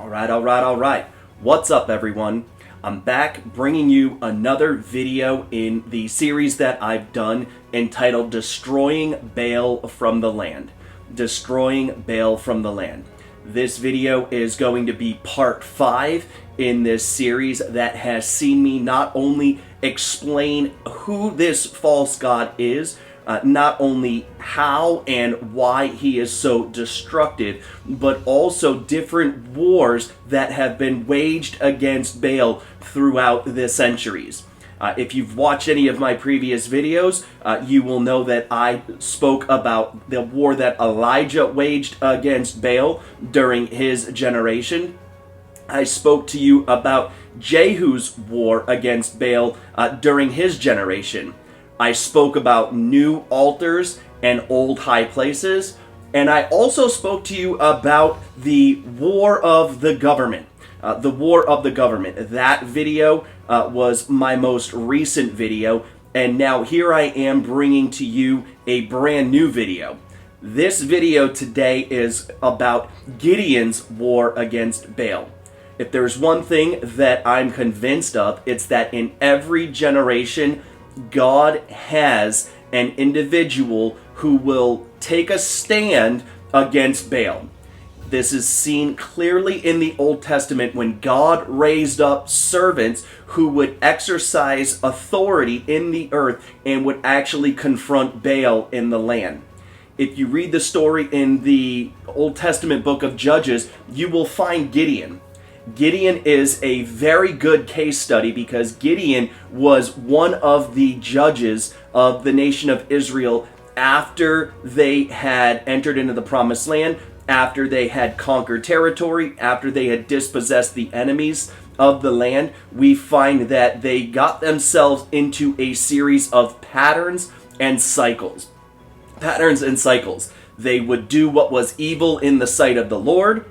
All right. What's up, everyone? I'm back bringing you another video in the series that I've done entitled Destroying Baal from the Land. Destroying Baal from the Land. This video is going to be part 5 in this series that has seen me not only explain who this false god is, not only how and why he is so destructive, but also different wars that have been waged against Baal throughout the centuries. If you've watched any of my previous videos, you will know that I spoke about the war that Elijah waged against Baal during his generation. I spoke to you about Jehu's war against Baal during his generation. I spoke about new altars and old high places. And I also spoke to you about the war of the government. The war of the government. That video was my most recent video. And now here I am bringing to you a brand new video. This video today is about Gideon's war against Baal. If there's one thing that I'm convinced of, it's that in every generation, God has an individual who will take a stand against Baal. This is seen clearly in the Old Testament when God raised up servants who would exercise authority in the earth and would actually confront Baal in the land. If you read the story in the Old Testament book of Judges, you will find Gideon. Gideon is a very good case study because Gideon was one of the judges of the nation of Israel after they had entered into the promised land, after they had conquered territory, after they had dispossessed the enemies of the land. We find that they got themselves into a series of patterns and cycles. Patterns and cycles. They would do what was evil in the sight of the Lord.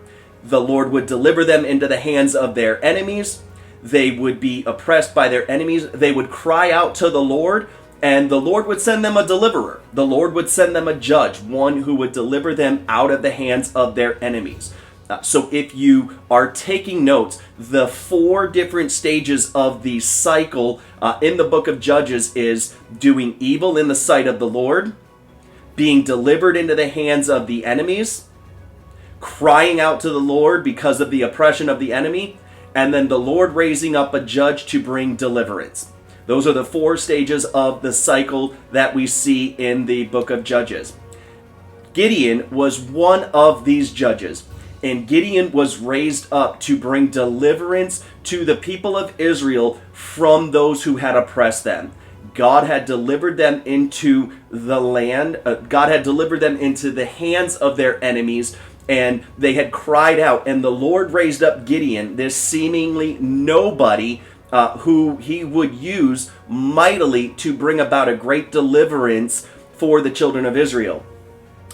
The Lord would deliver them into the hands of their enemies. They would be oppressed by their enemies. They would cry out to the Lord, and the Lord would send them a deliverer. The Lord would send them a judge, one who would deliver them out of the hands of their enemies. So if you are taking notes, the 4 different stages of the cycle in the book of Judges is doing evil in the sight of the Lord, being delivered into the hands of the enemies, crying out to the Lord because of the oppression of the enemy, and then the Lord raising up a judge to bring deliverance. Those are the 4 stages of the cycle that we see in the book of Judges. Gideon was one of these judges, and Gideon was raised up to bring deliverance to the people of Israel from those who had oppressed them. God had delivered them into the land. God had delivered them into the hands of their enemies, and they had cried out, and the Lord raised up Gideon, this seemingly nobody, who he would use mightily to bring about a great deliverance for the children of Israel.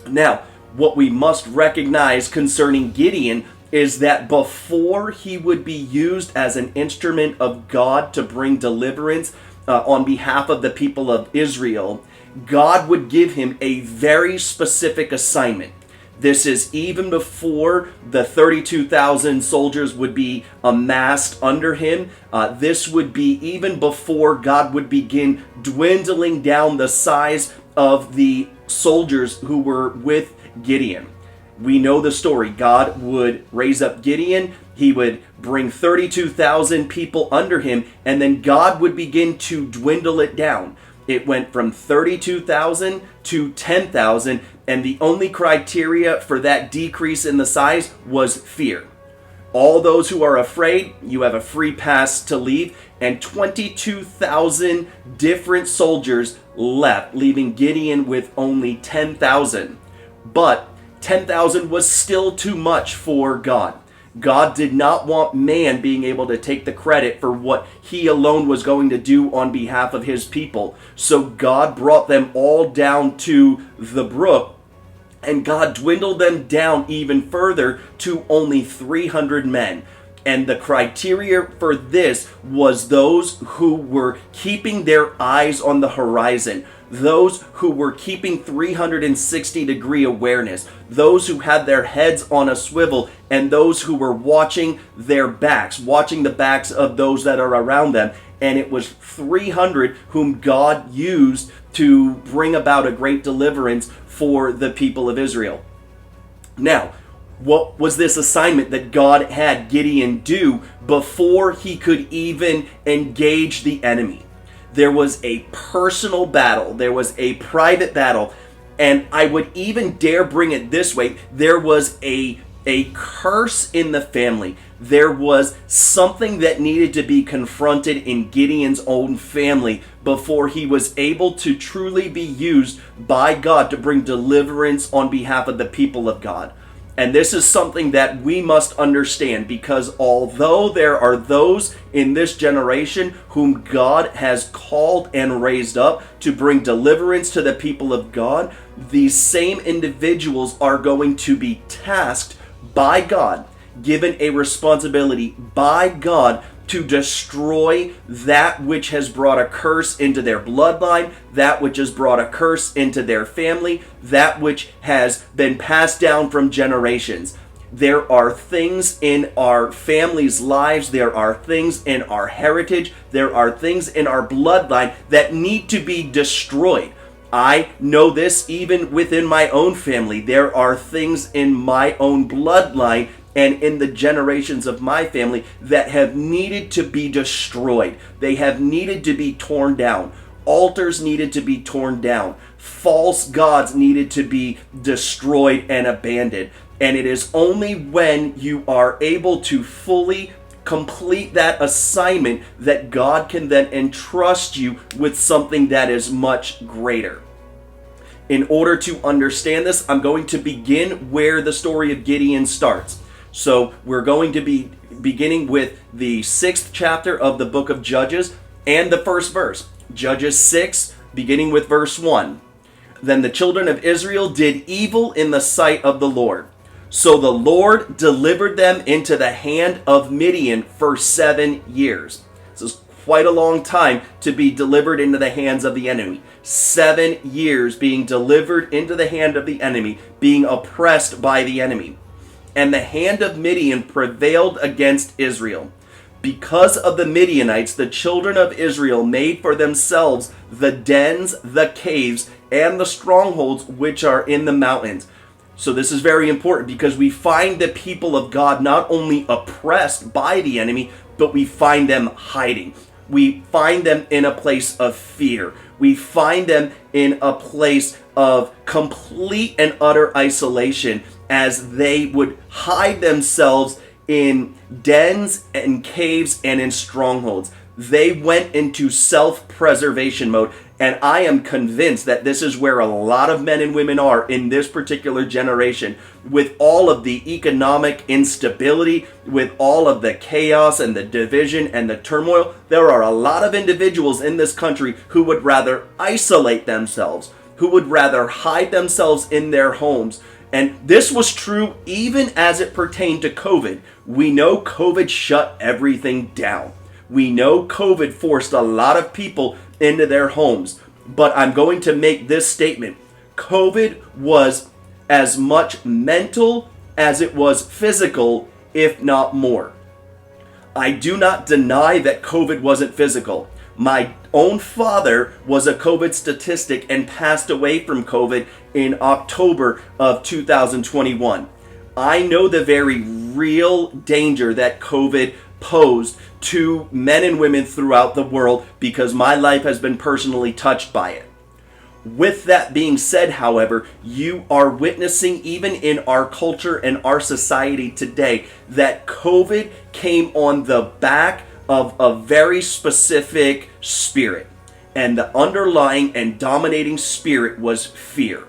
Now, what we must recognize concerning Gideon is that before he would be used as an instrument of God to bring deliverance on behalf of the people of Israel, God would give him a very specific assignment. This is even before the 32,000 soldiers would be amassed under him. This would be even before God would begin dwindling down the size of the soldiers who were with Gideon. We know the story. God would raise up Gideon. He would bring 32,000 people under him, and then God would begin to dwindle it down. It went from 32,000 to 10,000, and the only criteria for that decrease in the size was fear. All those who are afraid, you have a free pass to leave, and 22,000 different soldiers left, leaving Gideon with only 10,000. But 10,000 was still too much for God. God did not want man being able to take the credit for what he alone was going to do on behalf of his people. So God brought them all down to the brook, and God dwindled them down even further to only 300 men. And the criteria for this was those who were keeping their eyes on the horizon, those who were keeping 360-degree awareness, those who had their heads on a swivel, and those who were watching their backs, watching the backs of those that are around them. And it was 300 whom God used to bring about a great deliverance for the people of Israel. Now, what was this assignment that God had Gideon do before he could even engage the enemy? There was a personal battle. There was a private battle. And I would even dare bring it this way. There was a curse in the family. There was something that needed to be confronted in Gideon's own family before he was able to truly be used by God to bring deliverance on behalf of the people of God. And this is something that we must understand, because although there are those in this generation whom God has called and raised up to bring deliverance to the people of God, these same individuals are going to be tasked by God, given a responsibility by God to destroy that which has brought a curse into their bloodline, that which has brought a curse into their family, that which has been passed down from generations. There are things in our families' lives, there are things in our heritage, there are things in our bloodline that need to be destroyed. I know this even within my own family. There are things in my own bloodline and in the generations of my family that have needed to be destroyed. They have needed to be torn down. Altars needed to be torn down. False gods needed to be destroyed and abandoned. And it is only when you are able to fully complete that assignment that God can then entrust you with something that is much greater. In order to understand this, I'm going to begin where the story of Gideon starts. So we're going to be beginning with the 6th chapter of the book of Judges and the first verse. Judges 6, beginning with verse 1. Then the children of Israel did evil in the sight of the Lord. So the Lord delivered them into the hand of Midian for 7 years. This is quite a long time to be delivered into the hands of the enemy. 7 years being delivered into the hand of the enemy, being oppressed by the enemy. And the hand of Midian prevailed against Israel. Because of the Midianites, the children of Israel made for themselves the dens, the caves, and the strongholds which are in the mountains. So this is very important, because we find the people of God not only oppressed by the enemy, but we find them hiding. We find them in a place of fear. We find them in a place of complete and utter isolation, as they would hide themselves in dens and caves and in strongholds. They went into self-preservation mode. And I am convinced that this is where a lot of men and women are in this particular generation. With all of the economic instability, with all of the chaos and the division and the turmoil, there are a lot of individuals in this country who would rather isolate themselves, who would rather hide themselves in their homes. And this was true even as it pertained to COVID. We know COVID shut everything down. We know COVID forced a lot of people into their homes. But I'm going to make this statement. COVID was as much mental as it was physical, if not more. I do not deny that COVID wasn't physical. My own father was a COVID statistic and passed away from COVID in October of 2021. I know the very real danger that COVID posed to men and women throughout the world, because my life has been personally touched by it. With that being said, however, you are witnessing even in our culture and our society today that COVID came on the back of a very specific spirit. And the underlying and dominating spirit was fear.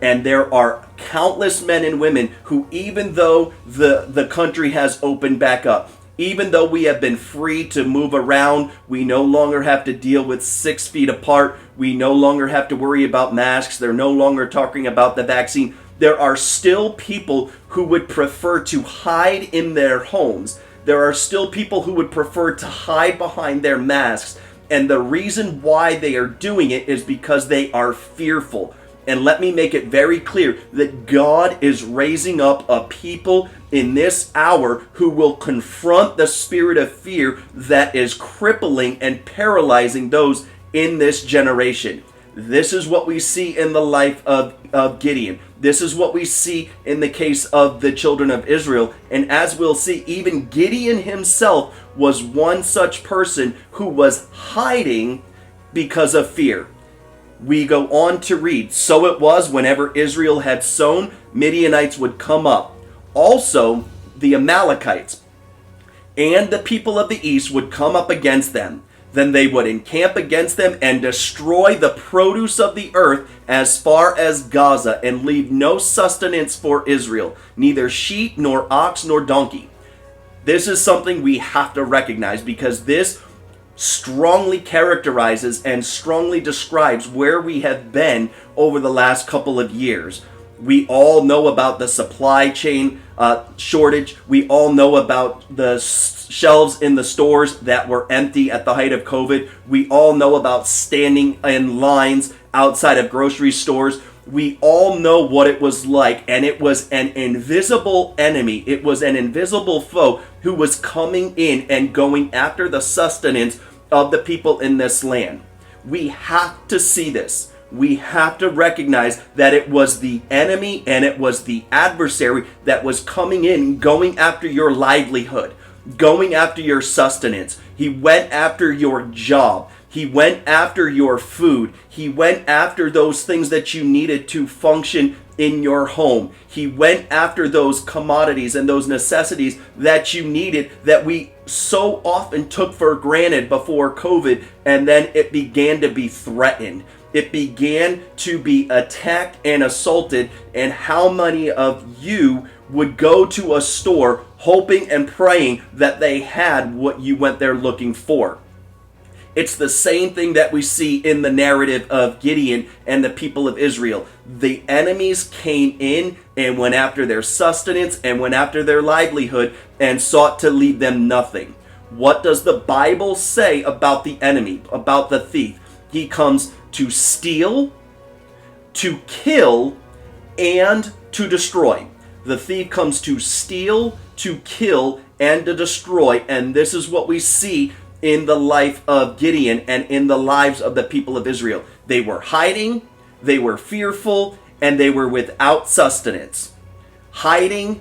And there are countless men and women who, even though the country has opened back up, even though we have been free to move around, we no longer have to deal with 6 feet apart, we no longer have to worry about masks, they're no longer talking about the vaccine, there are still people who would prefer to hide in their homes There are still people who would prefer to hide behind their masks. And the reason why they are doing it is because they are fearful. And let me make it very clear that God is raising up a people in this hour who will confront the spirit of fear that is crippling and paralyzing those in this generation. This is what we see in the life of Gideon. This is what we see in the case of the children of Israel. And as we'll see, even Gideon himself was one such person who was hiding because of fear. We go on to read, so it was whenever Israel had sown, Midianites would come up. Also, the Amalekites and the people of the east would come up against them. Then they would encamp against them and destroy the produce of the earth as far as Gaza, and leave no sustenance for Israel, neither sheep nor ox nor donkey. This is something we have to recognize, because this strongly characterizes and strongly describes where we have been over the last couple of years. We all know about the supply chain shortage. We all know about the shelves in the stores that were empty at the height of COVID. We all know about standing in lines outside of grocery stores. We all know what it was like, and it was an invisible enemy. It was an invisible foe who was coming in and going after the sustenance of the people in this land. We have to see this. We have to recognize that it was the enemy and it was the adversary that was coming in, going after your livelihood, going after your sustenance. He went after your job. He went after your food. He went after those things that you needed to function in your home. He went after those commodities and those necessities that you needed, that we so often took for granted before COVID, and then it began to be threatened. It began to be attacked and assaulted. And how many of you would go to a store hoping and praying that they had what you went there looking for? It's the same thing that we see in the narrative of Gideon and the people of Israel. The enemies came in and went after their sustenance and went after their livelihood and sought to leave them nothing. What does the Bible say about the enemy, about the thief? He comes to steal, to kill, and to destroy. The thief comes to steal, to kill, and to destroy. And this is what we see in the life of Gideon and in the lives of the people of Israel. They were hiding, they were fearful, and they were without sustenance. Hiding,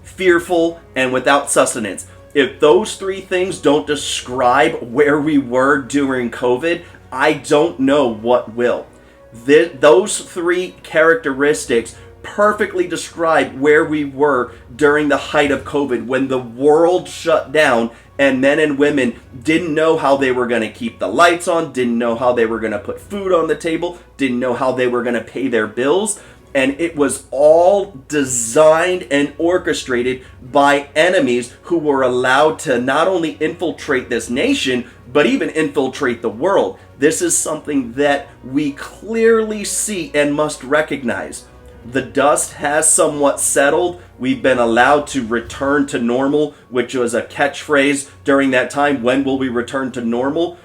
fearful, and without sustenance. If those three things don't describe where we were during COVID, I don't know what will. Those three characteristics perfectly describe where we were during the height of COVID, when the world shut down and men and women didn't know how they were going to keep the lights on, didn't know how they were going to put food on the table, didn't know how they were going to pay their bills. And it was all designed and orchestrated by enemies who were allowed to not only infiltrate this nation, but even infiltrate the world. This is something that we clearly see and must recognize. The dust has somewhat settled. We've been allowed to return to normal, which was a catchphrase during that time. When will we return to normal?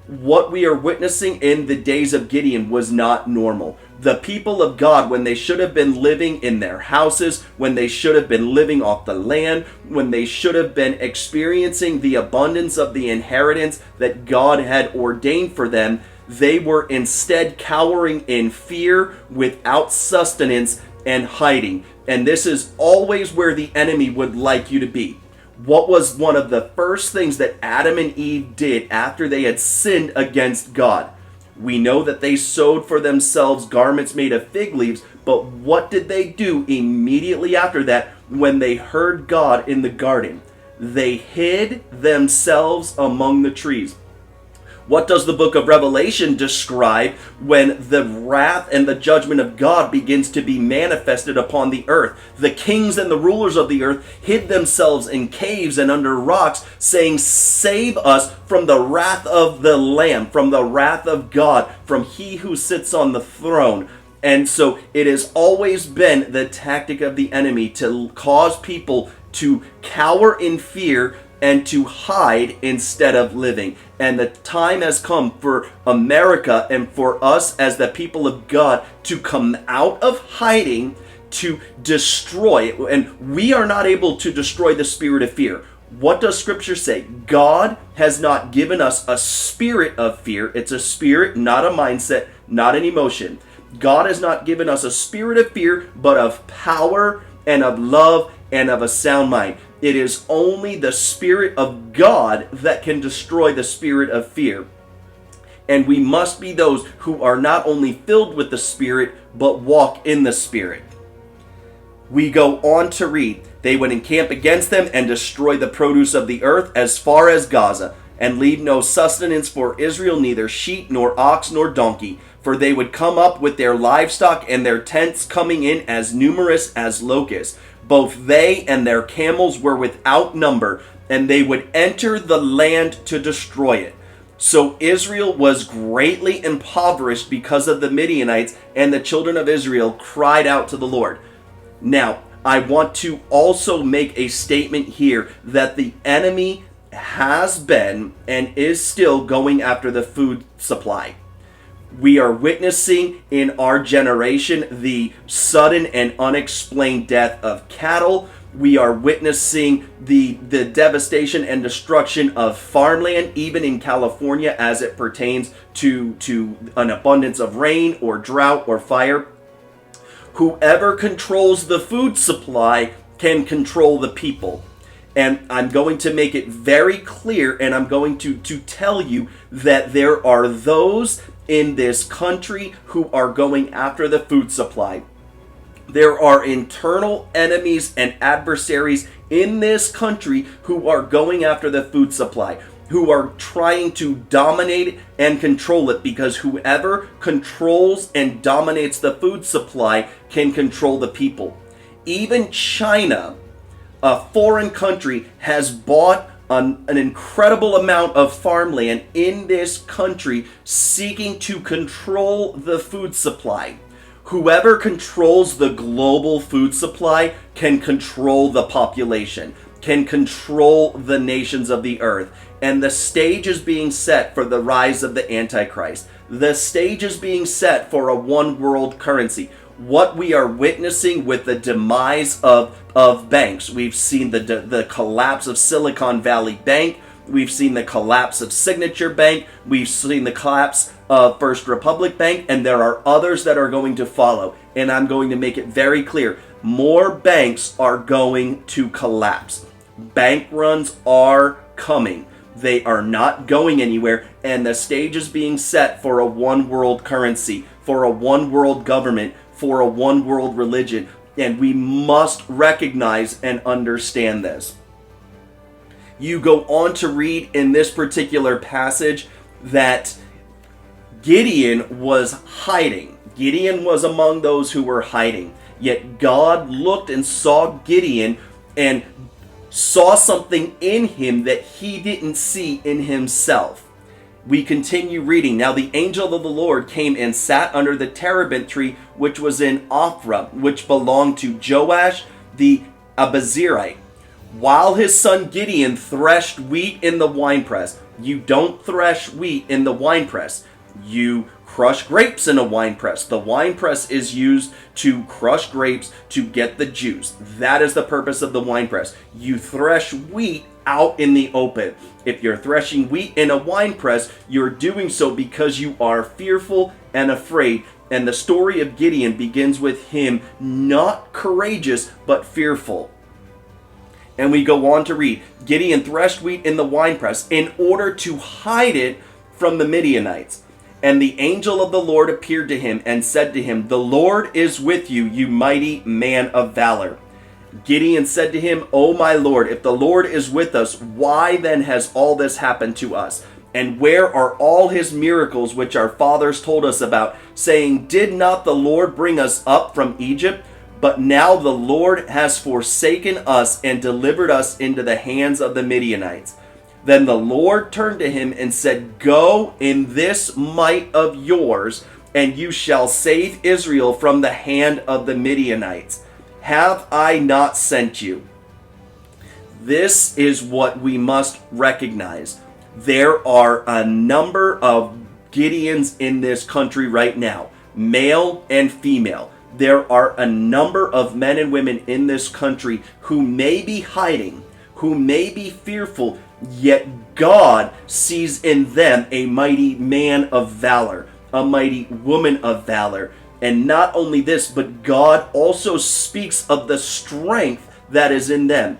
What we are witnessing in the days of Gideon was not normal. The people of God, when they should have been living in their houses, when they should have been living off the land, when they should have been experiencing the abundance of the inheritance that God had ordained for them, they were instead cowering in fear, without sustenance, and hiding. And this is always where the enemy would like you to be. What was one of the first things that Adam and Eve did after they had sinned against God? We know that they sewed for themselves garments made of fig leaves, but what did they do immediately after that when they heard God in the garden? They hid themselves among the trees. What does the book of Revelation describe when the wrath and the judgment of God begins to be manifested upon the earth? The kings and the rulers of the earth hid themselves in caves and under rocks, saying, "Save us from the wrath of the Lamb, from the wrath of God, from he who sits on the throne." And so it has always been the tactic of the enemy to cause people to cower in fear and to hide instead of living. And the time has come for America and for us as the people of God to come out of hiding, to destroy it. And we are not able to destroy the spirit of fear. What does Scripture say? God has not given us a spirit of fear. It's a spirit, not a mindset, not an emotion. God has not given us a spirit of fear, but of power and of love and of a sound mind. It is only the Spirit of God that can destroy the spirit of fear. And we must be those who are not only filled with the Spirit, but walk in the Spirit. We go on to read, they would encamp against them and destroy the produce of the earth as far as Gaza, and leave no sustenance for Israel, neither sheep, nor ox, nor donkey. For they would come up with their livestock and their tents coming in as numerous as locusts. Both they and their camels were without number, and they would enter the land to destroy it. So Israel was greatly impoverished because of the Midianites, and the children of Israel cried out to the Lord. Now, I want to also make a statement here that the enemy has been and is still going after the food supply. We are witnessing in our generation the sudden and unexplained death of cattle. We are witnessing the devastation and destruction of farmland, even in California, as it pertains to an abundance of rain or drought or fire. Whoever controls the food supply can control the people. And I'm going to make it very clear, and I'm going to tell you that there are those in this country who are going after the food supply. There are internal enemies and adversaries in this country who are going after the food supply, who are trying to dominate and control it, because whoever controls and dominates the food supply can control the people. Even China, a foreign country, has bought an incredible amount of farmland in this country, seeking to control the food supply. Whoever controls the global food supply can control the population, can control the nations of the earth. And the stage is being set for the rise of the Antichrist. The stage is being set for a one world currency. What we are witnessing with the demise of banks. We've seen the collapse of Silicon Valley Bank. We've seen the collapse of Signature Bank. We've seen the collapse of First Republic Bank. And there are others that are going to follow. And I'm going to make it very clear. More banks are going to collapse. Bank runs are coming. They are not going anywhere. And the stage is being set for a one world currency, for a one world government, for a one world religion. And we must recognize and understand this. You go on to read in this particular passage that Gideon was hiding. Gideon was among those who were hiding. Yet God looked and saw Gideon and saw something in him that he didn't see in himself. We continue reading. Now the angel of the Lord came and sat under the terebinth tree, which was in Ophrah, which belonged to Joash the Abiezrite, while his son Gideon threshed wheat in the winepress. You don't thresh wheat in the winepress. You crush grapes in a winepress. The winepress is used to crush grapes to get the juice. That is the purpose of the winepress. You thresh wheat out in the open. If you're threshing wheat in a winepress, you're doing so because you are fearful and afraid. And the story of Gideon begins with him not courageous, but fearful. And we go on to read, Gideon threshed wheat in the winepress in order to hide it from the Midianites. And the angel of the Lord appeared to him and said to him, "The Lord is with you, you mighty man of valor." Gideon said to him, "O my Lord, if the Lord is with us, why then has all this happened to us? And where are all his miracles which our fathers told us about, saying, Did not the Lord bring us up from Egypt? But now the Lord has forsaken us and delivered us into the hands of the Midianites." Then the Lord turned to him and said, "Go in this might of yours, and you shall save Israel from the hand of the Midianites. Have I not sent you?" This is what we must recognize. There are a number of Gideons in this country right now, male and female. There are a number of men and women in this country who may be hiding, who may be fearful, yet God sees in them a mighty man of valor, a mighty woman of valor. And not only this, but God also speaks of the strength that is in them.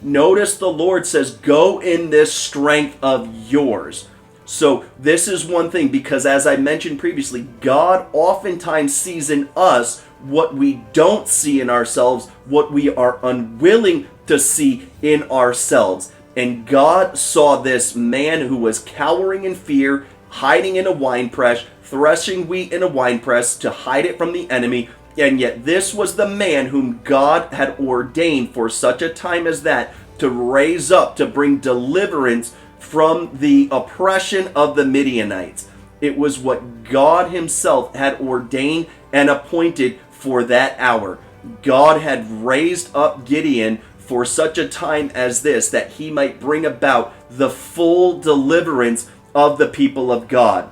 Notice the Lord says, go in this strength of yours. So this is one thing, because as I mentioned previously, God oftentimes sees in us what we don't see in ourselves, what we are unwilling to see in ourselves. And God saw this man who was cowering in fear, hiding in a winepress, threshing wheat in a winepress to hide it from the enemy. And yet this was the man whom God had ordained for such a time as that to raise up, to bring deliverance from the oppression of the Midianites. It was what God himself had ordained and appointed for that hour. God had raised up Gideon for such a time as this, that he might bring about the full deliverance of the people of God.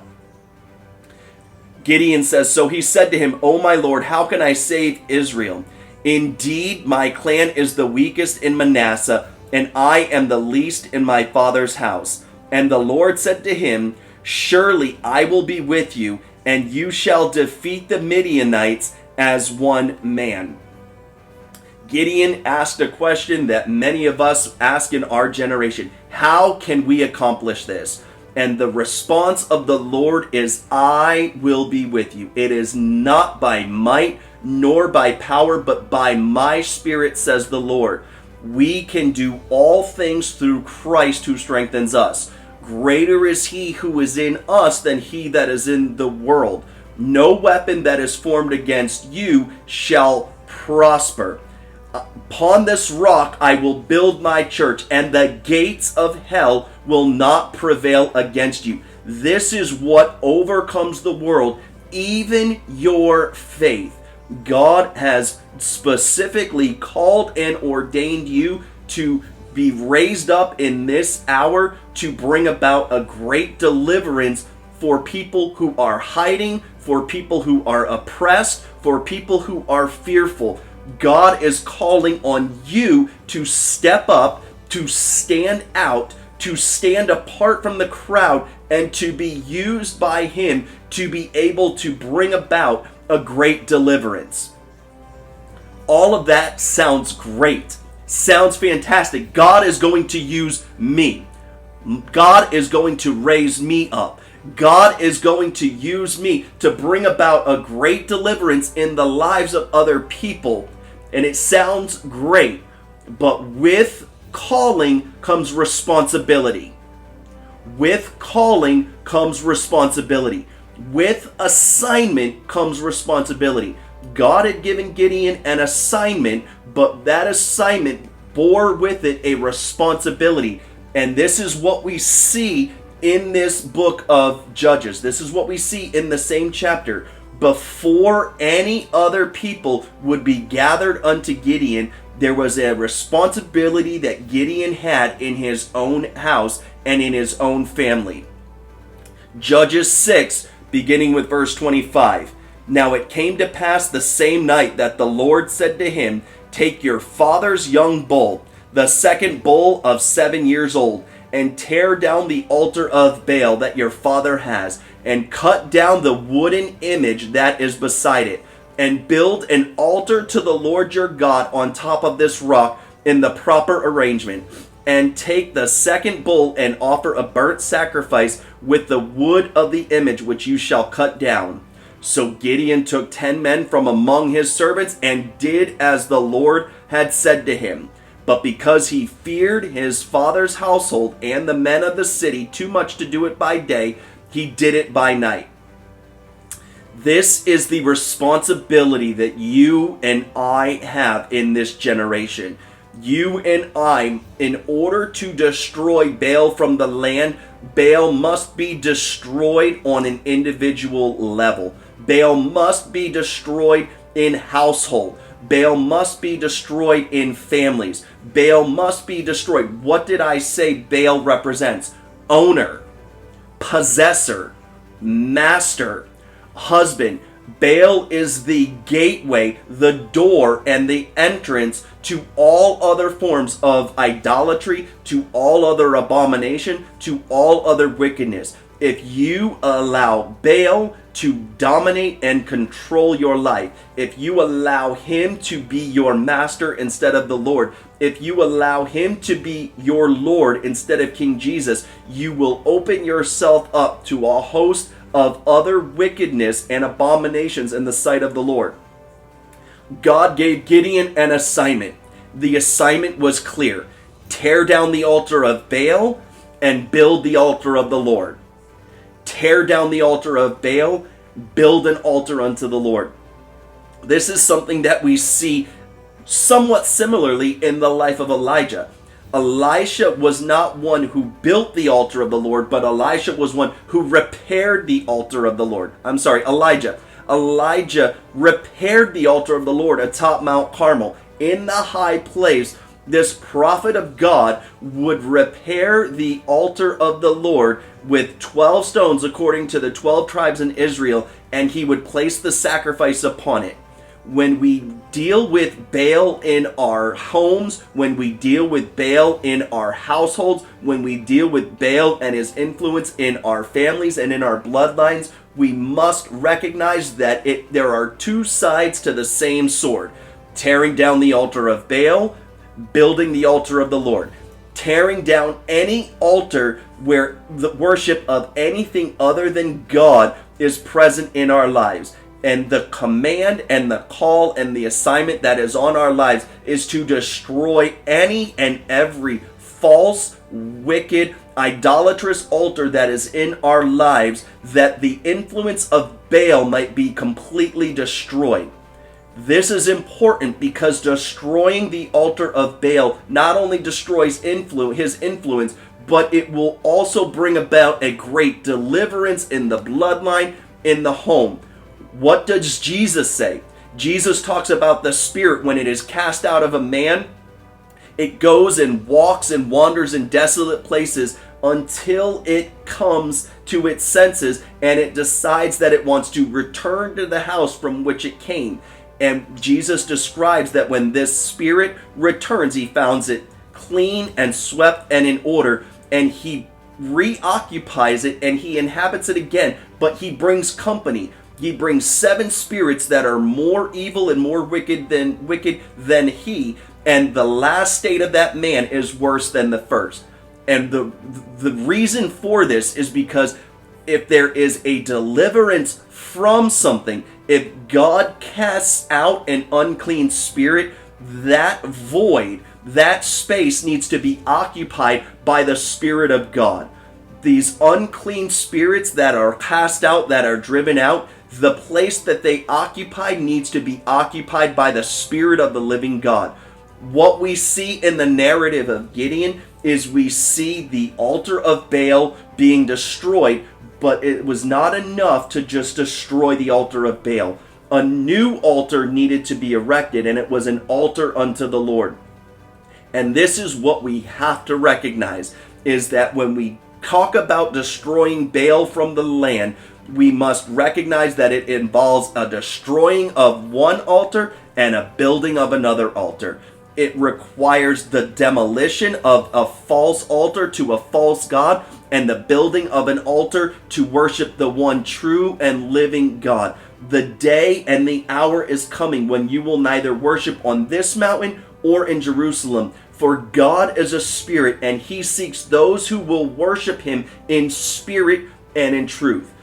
Gideon says, so he said to him, O my Lord, how can I save Israel? Indeed, my clan is the weakest in Manasseh, and I am the least in my father's house. And the Lord said to him, surely I will be with you, and you shall defeat the Midianites as one man. Gideon asked a question that many of us ask in our generation. How can we accomplish this? And the response of the Lord is, I will be with you. It is not by might nor by power, but by my Spirit, says the Lord. We can do all things through Christ who strengthens us. Greater is he who is in us than he that is in the world. No weapon that is formed against you shall prosper. Upon this rock I will build my church, and the gates of hell will not prevail against you. This is what overcomes the world, even your faith. God has specifically called and ordained you to be raised up in this hour to bring about a great deliverance for people who are hiding, for people who are oppressed, for people who are fearful. God is calling on you to step up, to stand out, to stand apart from the crowd, and to be used by him to be able to bring about a great deliverance. All of that sounds great. Sounds fantastic. God is going to use me. God is going to raise me up. God is going to use me to bring about a great deliverance in the lives of other people. And it sounds great, but with calling comes responsibility. With calling comes responsibility. With assignment comes responsibility. God had given Gideon an assignment, but that assignment bore with it a responsibility. And this is what we see in this book of Judges. This is what we see in the same chapter. Before any other people would be gathered unto Gideon, there was a responsibility that Gideon had in his own house and in his own family. Judges 6, beginning with verse 25. Now it came to pass the same night that the Lord said to him, take your father's young bull, the second bull of 7 years old, and tear down the altar of Baal that your father has, and cut down the wooden image that is beside it, and build an altar to the Lord your God on top of this rock in the proper arrangement. And take the second bull and offer a burnt sacrifice with the wood of the image which you shall cut down. So Gideon took 10 men from among his servants and did as the Lord had said to him. But because he feared his father's household and the men of the city too much to do it by day, he did it by night. This is the responsibility that you and I have in this generation. You and I, in order to destroy Baal from the land, Baal must be destroyed on an individual level. Baal must be destroyed in household. Baal must be destroyed in families. Baal must be destroyed. What did I say Baal represents? Owner, possessor, master, husband. Baal is the gateway, the door, and the entrance to all other forms of idolatry, to all other abomination, to all other wickedness. If you allow Baal to dominate and control your life, if you allow him to be your master instead of the Lord, if you allow him to be your Lord instead of King Jesus, you will open yourself up to a host of other wickedness and abominations in the sight of the Lord. God gave Gideon an assignment. The assignment was clear. Tear down the altar of Baal and build the altar of the Lord. Tear down the altar of Baal, build an altar unto the Lord. This is something that we see somewhat similarly in the life of Elijah. Elisha was not one who built the altar of the Lord, but Elisha was one who repaired the altar of the Lord. Elijah. Elijah repaired the altar of the Lord atop Mount Carmel. In the high place, this prophet of God would repair the altar of the Lord with 12 stones according to the 12 tribes in Israel, and he would place the sacrifice upon it. When we deal with Baal in our homes, when we deal with Baal in our households, when we deal with Baal and his influence in our families and in our bloodlines, we must recognize that there are two sides to the same sword. Tearing down the altar of Baal, building the altar of the Lord. Tearing down any altar where the worship of anything other than God is present in our lives. And the command and the call and the assignment that is on our lives is to destroy any and every false, wicked, idolatrous altar that is in our lives, that the influence of Baal might be completely destroyed. This is important because destroying the altar of Baal not only destroys his influence, but it will also bring about a great deliverance in the bloodline, in the home. What does Jesus say? Jesus talks about the spirit when it is cast out of a man. It goes and walks and wanders in desolate places until it comes to its senses and it decides that it wants to return to the house from which it came. And Jesus describes that when this spirit returns, he finds it clean and swept and in order, and he reoccupies it and he inhabits it again, but he brings company. He brings 7 spirits that are more evil and more wicked than he, and the last state of that man is worse than the first. And the reason for this is because if there is a deliverance from something, if God casts out an unclean spirit, that void, that space needs to be occupied by the Spirit of God. These unclean spirits that are cast out, that are driven out, the place that they occupy needs to be occupied by the Spirit of the living God. What we see in the narrative of Gideon is we see the altar of Baal being destroyed, but it was not enough to just destroy the altar of Baal. A new altar needed to be erected, and it was an altar unto the Lord. And this is what we have to recognize, is that when we talk about destroying Baal from the land, we must recognize that it involves a destroying of one altar and a building of another altar. It requires the demolition of a false altar to a false god and the building of an altar to worship the one true and living God. The day and the hour is coming when you will neither worship on this mountain or in Jerusalem. For God is a spirit, and he seeks those who will worship him in spirit and in truth.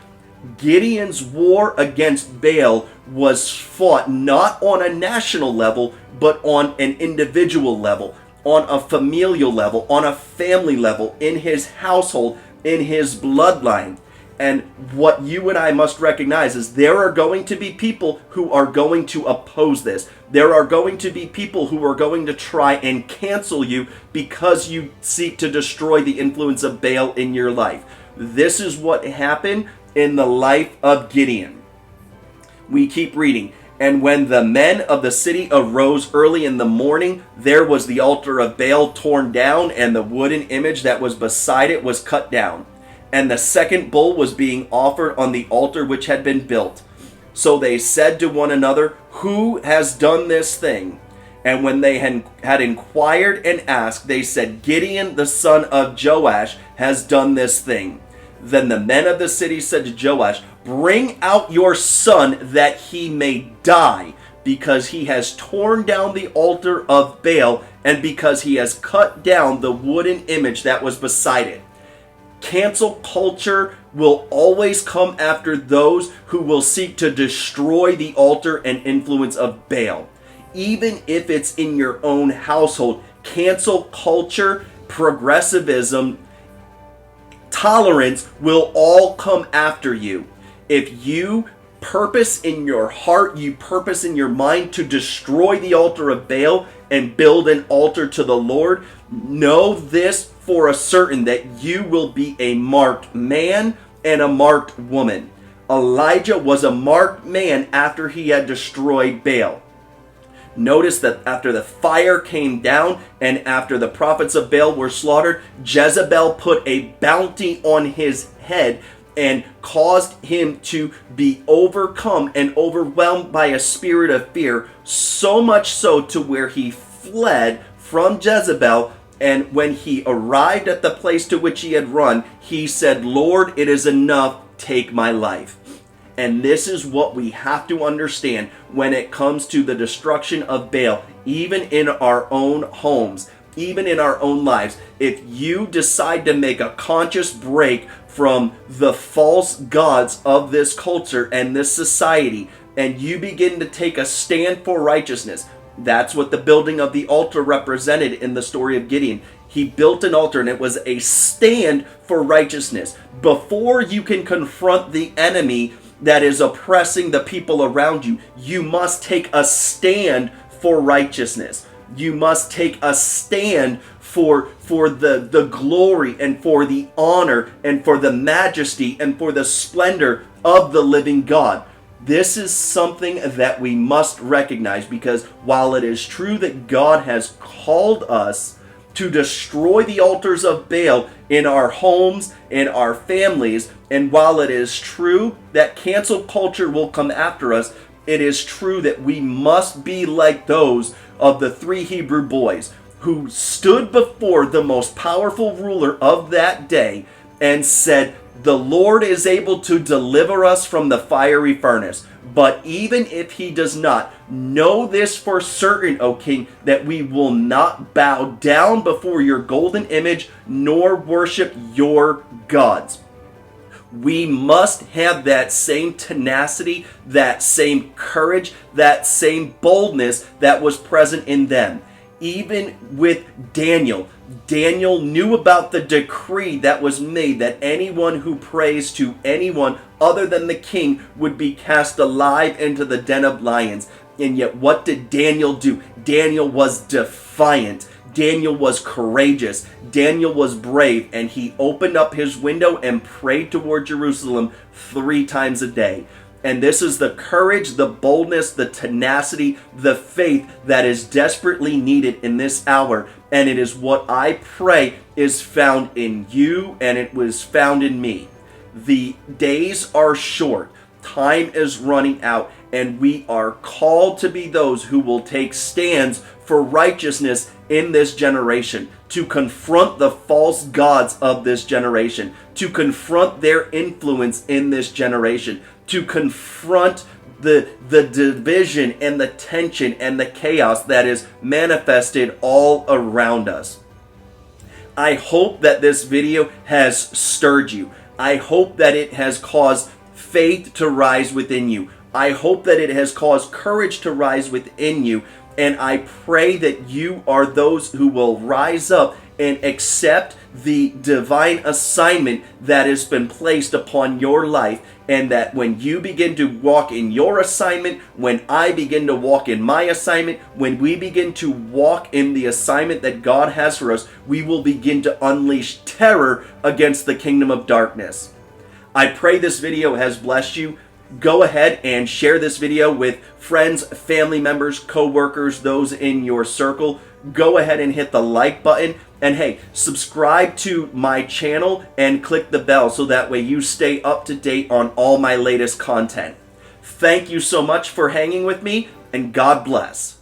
Gideon's war against Baal was fought not on a national level, but on an individual level, on a familial level, on a family level, in his household, in his bloodline. And what you and I must recognize is there are going to be people who are going to oppose this. There are going to be people who are going to try and cancel you because you seek to destroy the influence of Baal in your life. This is what happened in the life of Gideon. We keep reading. And when the men of the city arose early in the morning, there was the altar of Baal torn down, and the wooden image that was beside it was cut down. And the second bull was being offered on the altar which had been built. So they said to one another, "Who has done this thing?" And when they had inquired and asked, they said, "Gideon the son of Joash has done this thing." Then the men of the city said to Joash, "Bring out your son that he may die, because he has torn down the altar of Baal, and because he has cut down the wooden image that was beside it." Cancel culture will always come after those who will seek to destroy the altar and influence of Baal. Even if it's in your own household, cancel culture, progressivism, tolerance will all come after you. If you purpose in your heart, you purpose in your mind to destroy the altar of Baal and build an altar to the Lord, know this for a certain, that you will be a marked man and a marked woman. Elijah was a marked man after he had destroyed Baal. Notice that after the fire came down and after the prophets of Baal were slaughtered, Jezebel put a bounty on his head and caused him to be overcome and overwhelmed by a spirit of fear, so much so to where he fled from Jezebel. And when he arrived at the place to which he had run, he said, "Lord, it is enough, take my life." And this is what we have to understand when it comes to the destruction of Baal, even in our own homes, even in our own lives. If you decide to make a conscious break from the false gods of this culture and this society, and you begin to take a stand for righteousness, that's what the building of the altar represented in the story of Gideon. He built an altar, and it was a stand for righteousness. Before you can confront the enemy that is oppressing the people around you, you must take a stand for righteousness. You must take a stand for the glory and for the honor and for the majesty and for the splendor of the living God. This is something that we must recognize, because while it is true that God has called us to destroy the altars of Baal in our homes, in our families, and while it is true that cancel culture will come after us, it is true that we must be like those of the 3 Hebrew boys who stood before the most powerful ruler of that day and said, "The Lord is able to deliver us from the fiery furnace. But even if he does not, know this for certain, O king, that we will not bow down before your golden image, nor worship your gods." We must have that same tenacity, that same courage, that same boldness that was present in them. Even with Daniel, Daniel knew about the decree that was made that anyone who prays to anyone other than the king would be cast alive into the den of lions. And yet what did Daniel do? Daniel was defiant. Daniel was courageous. Daniel was brave, and he opened up his window and prayed toward Jerusalem 3 times a day. And this is the courage, the boldness, the tenacity, the faith that is desperately needed in this hour. And it is what I pray is found in you, and it was found in me. The days are short. Time is running out, and we are called to be those who will take stands for righteousness in this generation, to confront the false gods of this generation, to confront their influence in this generation, to confront the division and the tension and the chaos that is manifested all around us. I hope that this video has stirred you. I hope that it has caused faith to rise within you. I hope that it has caused courage to rise within you. And I pray that you are those who will rise up and accept the divine assignment that has been placed upon your life, and that when you begin to walk in your assignment, when I begin to walk in my assignment, when we begin to walk in the assignment that God has for us, we will begin to unleash terror against the kingdom of darkness. I pray this video has blessed you. go ahead and share this video with friends, family members, co-workers, those in your circle. Go ahead and hit the like button. And hey, subscribe to my channel and click the bell so that way you stay up to date on all my latest content. Thank you so much for hanging with me, and God bless.